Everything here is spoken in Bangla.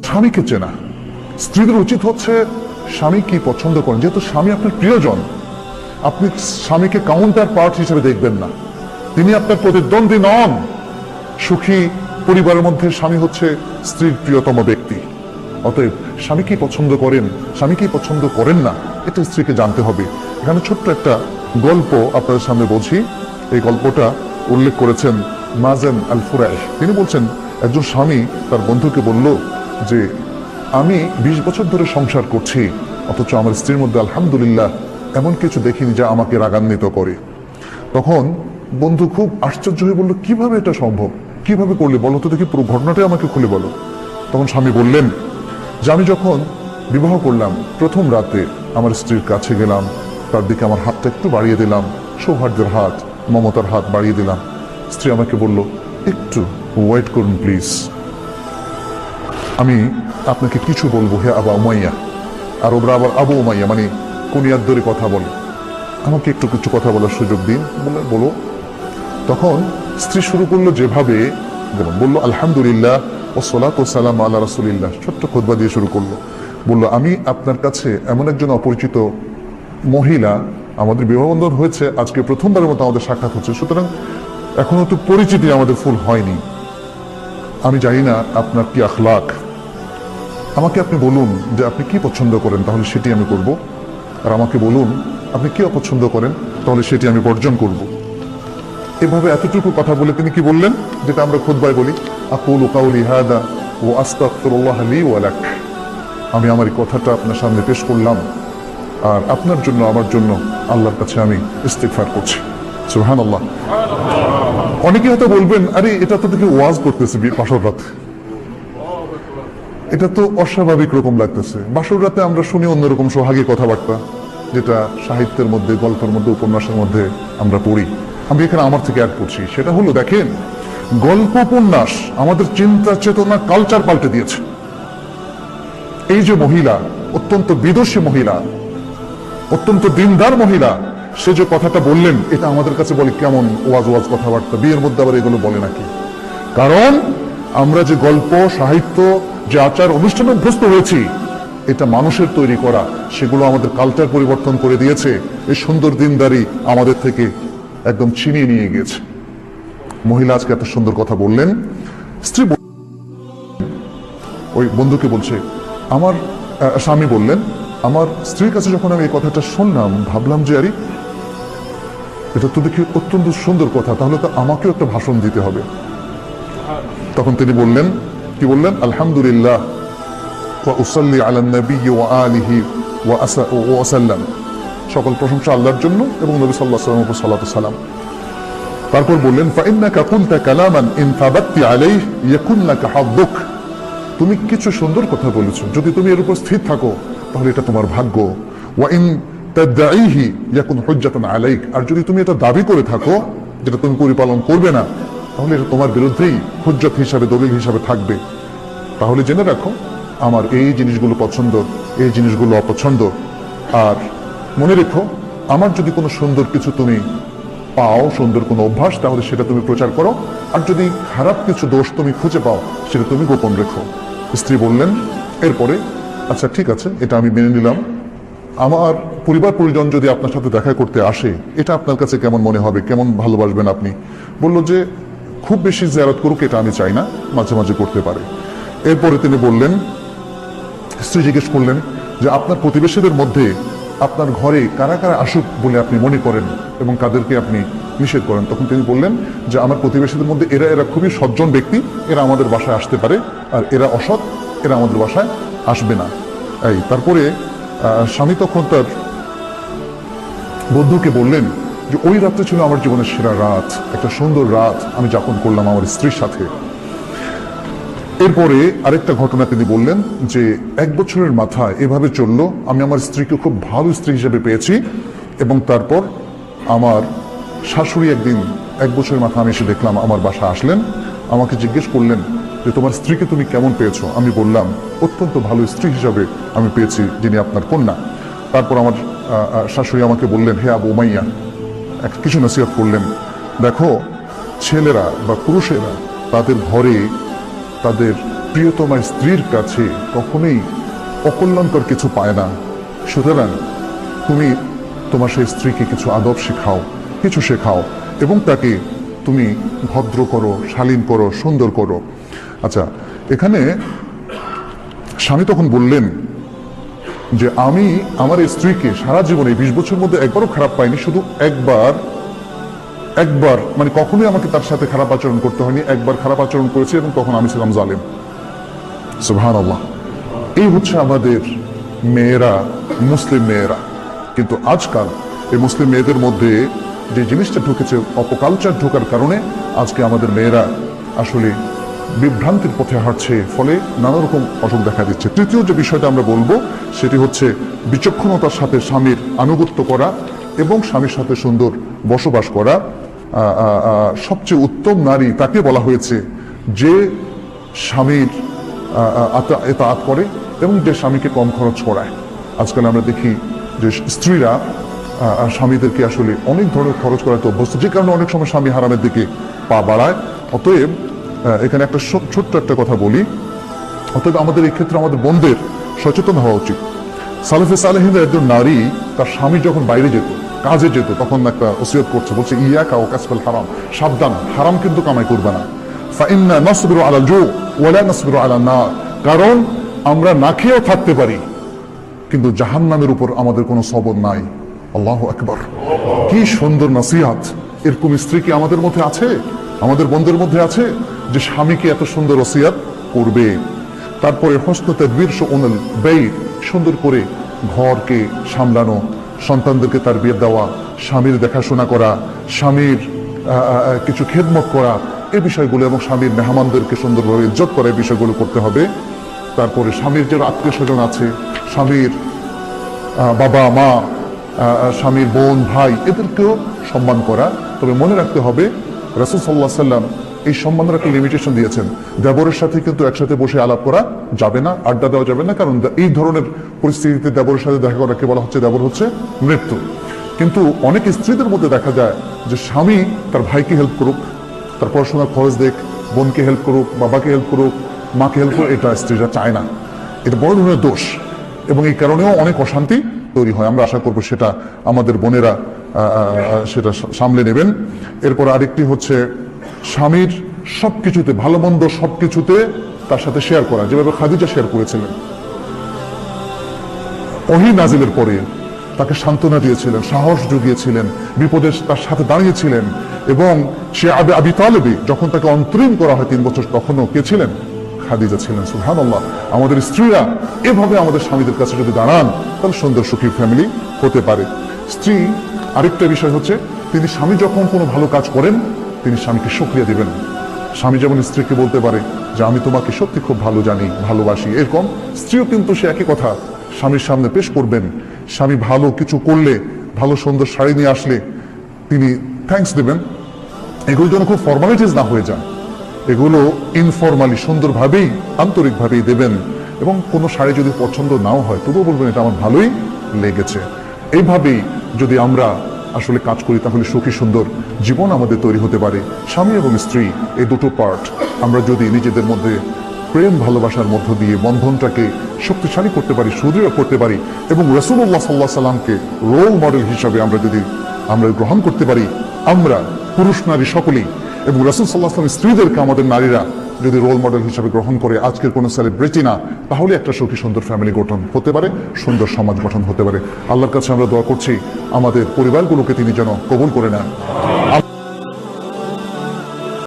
স্বামীকে চেনা। স্ত্রীদের উচিত হচ্ছে স্বামী কি পছন্দ করেন, যেহেতু স্বামী আপনার প্রিয়জন, আপনি স্বামীকে কাউন্টার পার্ট হিসেবে দেখবেন না, তিনি আপনার প্রতিদ্বন্দ্বী নন। সুখী পরিবারের মধ্যে স্বামী হচ্ছে স্ত্রীর প্রিয়তম ব্যক্তি। অতএব স্বামী কি পছন্দ করেন, স্বামী কি পছন্দ করেন না, এটা স্ত্রীকে জানতে হবে। এখানে ছোট্ট একটা গল্প আপনাদের সামনে বলছি। এই গল্পটা উল্লেখ করেছেন মাযেন আল ফুরাইশ। তিনি বলছেন, একজন স্বামী তার বন্ধুকে বলল যে আমি 20 বছর ধরে সংসার করছি, অথচ আমার স্ত্রীর মধ্যে আলহামদুলিল্লাহ এমন কিছু দেখিনি যা আমাকে রাগান্বিত করে। তখন বন্ধু খুব আশ্চর্য হয়ে বলল, কিভাবে এটা সম্ভব, কিভাবে করলে বলো তো দেখি, পুরো ঘটনাটাই আমাকে খুলে বলো। তখন স্বামী বললেন যে আমি যখন বিবাহ করলাম, প্রথম রাতে আমার স্ত্রীর কাছে গেলাম, তার দিকে আমার হাতটা একটু বাড়িয়ে দিলাম, সৌহার্দ্যের হাত, মমতার হাত বাড়িয়ে দিলাম। স্ত্রী আমাকে বলল, একটু ওয়েট করুন প্লিজ, আমি আপনাকে কিছু বলবো হে আবা উমাইয়া। আর ওরা আবার আবু উমাইয়া মানে কুনিয়ার ধরে কথা বলে, আমাকে একটু কিছু কথা বলার সুযোগ দিন। বলে বলো। তখন স্ত্রী শুরু করলো যেভাবে, বললো আলহামদুলিল্লাহ ওয়াসসালাতু ওয়াসসালামু আলা রাসূলিল্লাহ, ছোট্ট খুতবা দিয়ে শুরু করলো। বললো আমি আপনার কাছে এমন একজন অপরিচিত মহিলা, আমাদের বিবাহবন্ধন হয়েছে আজকে প্রথমবারের মতো আমাদের সাক্ষাৎ হচ্ছে, সুতরাং এখনো তো পরিচিতি আমাদের ফুল হয়নি, আমি জানি না আপনার কি আখলাক, আমাকে আপনি বলুন যে আপনি কি পছন্দ করেন, তাহলে সেটি আমি করব, আর আমাকে বলুন আপনি কি অপছন্দ করেন, তাহলে সেটি আমি বর্জন করব। এভাবে এতটুকু কথা বলে তিনি কি বললেন, যেটা আমরা খুতবায় বলি, আকুলু কাউলি হাদা ওয়া আস্তাগফিরুল্লাহ লি ওয়া লাক, আমি আমার এই কথাটা আপনার সামনে পেশ করলাম, আর আপনার জন্য আমার জন্য আল্লাহর কাছে আমি ইস্তিগফার করছি। সুবহানাল্লাহ। অনেকে হয়তো বলবেন, আরে এটা তো দেখি ওয়াজ করতেছে বাসর রাতে, এটা তো অস্বাভাবিক রকম লাগতেছে। বাসর রাতে আমরা শুনি অন্যরকম সোহাগী কথাবার্তা, যেটা সাহিত্যের মধ্যে, গল্পের মধ্যে, উপন্যাসের মধ্যে আমরা পড়ি। আমি এখানে আমার থেকে অ্যাড করছি, সেটা হলো দেখেন, গল্প উপন্যাস আমাদের চিন্তা চেতনা কালচার পাল্টে দিয়েছে। এই যে মহিলা, অত্যন্ত বিদুষী মহিলা, অত্যন্ত দিনদার মহিলা, সে যে কথাটা বললেন, এটা আমাদের কাছে বলে কেমন ওয়াজ ওয়াজ কথাবার্তা, বিয়ের মধ্যে আবার এগুলো বলে নাকি? কারণ আমরা যে গল্প সাহিত্য, যে আচার অনুষ্ঠানে অভ্যস্ত হয়েছি, এটা মানুষের তৈরি করা, সেগুলো আমাদের কালচার পরিবর্তন করে দিয়েছে। এই সুন্দর দিনদারি আমাদের থেকে একদম ছিনিয়ে নিয়ে গিয়েছে। মহিলা আজকে এত সুন্দর কথা বললেন। স্ত্রী ওই বন্ধুকে বলছে, আমার স্বামী বললেন, আমার স্ত্রীর কাছে যখন আমি এই কথাটা শুনলাম, ভাবলাম যে আরে এটা তো দেখি অত্যন্ত সুন্দর কথা, তাহলে তো আমাকেও একটা ভাষণ দিতে হবে। তখন তিনি বললেন, কি বললেন, আলহামদুলিল্লাহ ওয়া উসাল্লি আলা নবী ওয়া আলিহি ওয়া সাল্লাম, সকল প্রশংসা আল্লাহর জন্য এবং নবী সাল্লাল্লাহু আলাইহি ওয়াসাল্লামের উপর সালাতু সালাম। তারপর বললেন, ফাইন্নাকা কুলতা কালামান ইন সাবাত্তি আলাইহি ইয়াকুন লাকা হাদ্দুক, তুমি কিছু সুন্দর কথা বলেছো, যদি তুমি এর উপর স্থির থাকো তাহলে এটা তোমার ভাগ্য। ওয়া ইন তাদঈহি ইয়াকুন হুজ্জাতান আলাইক, আর যদি তুমি এটা দাবি করে থাকো যেটা তুমি পরিপালন করবে না, তাহলে এটা তোমার বিরুদ্ধেই হুজ্জত হিসাবে, দলিল হিসাবে থাকবে। তাহলে জেনে রাখো আমার এই জিনিসগুলো পছন্দ, এই জিনিসগুলো অপছন্দ, আর মনে রেখো আমার যদি কোনো সুন্দর কিছু তুমি পাও, সুন্দর কোনো অভ্যাস, তাহলে সেটা তুমি প্রচার করো, আর যদি খারাপ কিছু দোষ তুমি খুঁজে পাও সেটা তুমি গোপন রেখো। স্ত্রী বললেন এরপরে, আচ্ছা ঠিক আছে, এটা আমি মেনে নিলাম, আমার পরিবার পরিজন যদি আপনার সাথে দেখা করতে আসে, এটা আপনার কাছে কেমন মনে হবে, কেমন ভালোবাসবেন আপনি? বলল যে খুব বেশি জিয়ারত করুক এটা আমি চাই না, মাঝে মাঝে করতে পারে। এরপরে তিনি বললেন, স্ত্রী জিজ্ঞেস করলেন যে আপনার প্রতিবেশীদের মধ্যে আপনার ঘরে কারা কারা আসুক বলে আপনি মনে করেন এবং কাদেরকে আপনি নিষেধ করেন? তখন তিনি বললেন যে আমার প্রতিবেশীদের মধ্যে এরা খুবই সজ্জন ব্যক্তি, এরা আমাদের বাসায় আসতে পারে, আর এরা অসৎ, এরা আমাদের বাসায় আসবে না। এই তারপরে স্বামী তখন তার বন্ধুকে বললেন যে ওই রাত্রে ছিল আমার জীবনের সেরা রাত, একটা সুন্দর রাত আমি যাপন করলাম আমার স্ত্রীর সাথে। এরপরে আরেকটা ঘটনা তিনি বললেন যে 1 বছরের মাথায় এভাবে চললো, আমি আমার স্ত্রীকে খুব ভালো স্ত্রী হিসেবে পেয়েছি, এবং তারপর আমার শাশুড়ি একদিন 1 বছরের মাথায় আমি এসে দেখলাম আমার বাসা আসলেন, আমাকে জিজ্ঞেস করলেন যে তোমার স্ত্রীকে তুমি কেমন পেয়েছো? আমি বললাম অত্যন্ত ভালো স্ত্রী হিসাবে আমি পেয়েছি, যিনি আপনার কন্যা। তারপর আমার শাশুড়ি আমাকে বললেন, হে আবু উমাইয়া, কিছু নসিহত করলেন, দেখো ছেলেরা বা পুরুষেরা তাদের ঘরে তাদের প্রিয়তমা স্ত্রীর কাছে কখনোই অকল্যাণকর কিছু পায় না। সুতরাং তুমি তোমার সেই স্ত্রীকে কিছু আদব শেখাও, কিছু শেখাও, এবং তাকে তুমি ভদ্র করো, শালীন করো, সুন্দর করো। আচ্ছা, এখানে স্বামী তখন বললেন যে আমি আমার স্ত্রীকে সারা জীবনে 20 বছরের মধ্যে একবারও খারাপ পাইনি, শুধু একবার মানে কখনোই আমাকে তার সাথে খারাপ আচরণ করতে হয়নি, একবার খারাপ আচরণ করেছি এবং তখন আমি ছিলাম জালেম। সুবহানাল্লাহ। এই হচ্ছে আমাদের মেয়েরা, মুসলিম মেয়েরা। কিন্তু আজকাল এই মুসলিম মেয়েদের মধ্যে যে জিনিসটা ঢুকেছে, অপকালচার ঢোকার কারণে আজকে আমাদের মেয়েরা আসলে বিভ্রান্তির পথে হাঁটছে, ফলে নানা রকম অসুখ দেখা দিচ্ছে। তৃতীয় যে বিষয়টা আমরা বলবো সেটি হচ্ছে বিচক্ষণতার সাথে স্বামীর আনুগত্য করা এবং স্বামীর সাথে সুন্দর বসবাস করা। সবচেয়ে উত্তম নারী তাকে বলা হয়েছে যে স্বামীর ইতাআত করে এবং যে স্বামীকে কম খরচ করায়। আজকাল আমরা দেখি যে স্ত্রীরা স্বামীদেরকে আসলে অনেক ধরনের খরচ করাতে অভ্যস্ত, যে কারণে অনেক সময় স্বামী হারামের দিকে পা বাড়ায়। অতএব এখানে একটা ছোট্ট একটা কথা বলি, অতএব আমাদের এই ক্ষেত্রে আমাদের বোনদের সচেতন হওয়া উচিত। সালেফে সালেহিনদের একজন নারী তার স্বামী যখন বাইরে যেত, কাজে যেত, তখন একটা ওসিয়ত করছে, বলছে ইয়াকা ওয়া কাসবাল হারাম, সাবধান, হারাম কিন্তু কামাই করবে না। ফাইন্না নাসবিরু আলাল জু ওয়া লা নাসবিরু আলান নার, কারণ আমরা না খেয়েও থাকতে পারি কিন্তু জাহান্নামের উপর আমাদের কোনো সবর নাই। আল্লাহু আকবার। কি সুন্দর নসিহত! এরকম স্ত্রী কি আমাদের মধ্যে আছে, আমাদের বোনদের মধ্যে আছে যে স্বামীকে এত সুন্দর ওসিয়াত করবে? তারপরে হসন তাদবীর শুউনুল বাইত, সুন্দর করে ঘরকে সামলানো, সন্তানদেরকে তারবিয়ত দেওয়া, স্বামীর দেখাশোনা করা, স্বামীর কিছু খেদমত করা, এই বিষয়গুলো, এবং স্বামীর মেহমানদেরকে সুন্দরভাবে ইজ্জত করা, এই বিষয়গুলো করতে হবে। তারপরে স্বামীর যে আত্মীয় স্বজন আছে, স্বামীর বাবা মা, স্বামীর বোন ভাই, এদেরকেও সম্মান করা। তবে মনে রাখতে হবে রাসূল সাল্লাল্লাহু আলাইহি ওয়াসাল্লাম এই সম্মানের একটা লিমিটেশন দিয়েছেন। দেবরের সাথে কিন্তু একসাথে বসে আলাপ করা যাবে না, আড্ডা দেওয়া যাবে না, কারণ এই ধরনের পরিস্থিতিতে দেবরের সাথে দেখা করাকে বলা হচ্ছে দেবর হচ্ছে মৃত্যু। কিন্তু অনেক স্ত্রীদের মধ্যে দেখা যায় যে স্বামী তার ভাইকে হেল্প করুক, তার পড়াশোনার খরচ দেখ, বোনকে হেল্প করুক, বাবাকে হেল্প করুক, মাকে হেল্প করুক, এটা স্ত্রীরা চায় না। এটা বড় ধরনের দোষ এবং এই কারণেও অনেক অশান্তি তৈরি হয়। আমরা আশা করবো সেটা আমাদের বোনেরা সেটা সামলে নেবেন। এরপর আরেকটি হচ্ছে স্বামীর সবকিছুতে, ভালো মন্দ সবকিছুতে তার সাথে শেয়ার করা, যেভাবে খাদিজা শেয়ার করেছিলেন। ওহী নাজিলের পরে তাকে সান্ত্বনা দিয়েছিলেন, সাহস জুগিয়েছিলেন, বিপদে তার সাথে দাঁড়িয়েছিলেন। এবং সে আবি তালেবে যখন তাকে অন্তরীণ করা হয় 3 বছর, তখনও কে ছিলেন? খাদিজা ছিলেন। সুবহানাল্লাহ। আমাদের স্ত্রীরা এভাবে আমাদের স্বামীদের কাছে যদি দাঁড়ান, তাহলে সুন্দর সুখী ফ্যামিলি হতে পারে। স্ত্রী আরেকটা বিষয় হচ্ছে, তিনি স্বামী যখন কোনো ভালো কাজ করেন, তিনি স্বামীকে শুকরিয়া দিবেন। স্বামী যেমন স্ত্রীকে বলতে পারে যে আমি তোমাকে সত্যি খুব ভালো জানি, ভালোবাসি, এরকম স্ত্রীও কিন্তু সে একই কথা স্বামীর সামনে পেশ করবেন। স্বামী ভালো কিছু করলে, ভালো সুন্দর শাড়ি নিয়ে আসলে তিনি থ্যাঙ্কস দেবেন। এগুলো যেন খুব ফর্মালিটিস না হয়ে যায়, এগুলো ইনফরমালি সুন্দরভাবেই, আন্তরিকভাবেই দেবেন। এবং কোনো শাড়ি যদি পছন্দ নাও হয়, তবুও বলবেন এটা আমার ভালোই লেগেছে। এইভাবেই যদি আমরা আসলে কাজ করি, তাহলে সুখী সুন্দর জীবন আমাদের তৈরি হতে পারে। স্বামী এবং স্ত্রী এই দুটো পার্ট আমরা যদি নিজেদের মধ্যে প্রেম ভালোবাসার মধ্য দিয়ে বন্ধনটাকে শক্তিশালী করতে পারি, সুদৃঢ় করতে পারি, এবং রাসূলুল্লাহ সাল্লাল্লাহু আলাইহি সাল্লামকে রোল মডেল হিসাবে আমরা গ্রহণ করতে পারি, আমরা পুরুষ নারী সকলেই, এবং রাসূল সাল্লাল্লাহু আলাইহি ওয়াসাল্লাম স্ত্রীদেরকে আমাদের নারীরা যদি রোল মডেল হিসাবে গ্রহণ করে, আজকের কোনো সেলিব্রিটি না, তাহলে একটা সুখী সুন্দর ফ্যামিলি গঠন হতে পারে, সুন্দর সমাজ গঠন হতে পারে। আল্লাহর কাছে আমরা দোয়া করছি আমাদের পরিবারগুলোকে তিনি যেন কবুল করে নেন।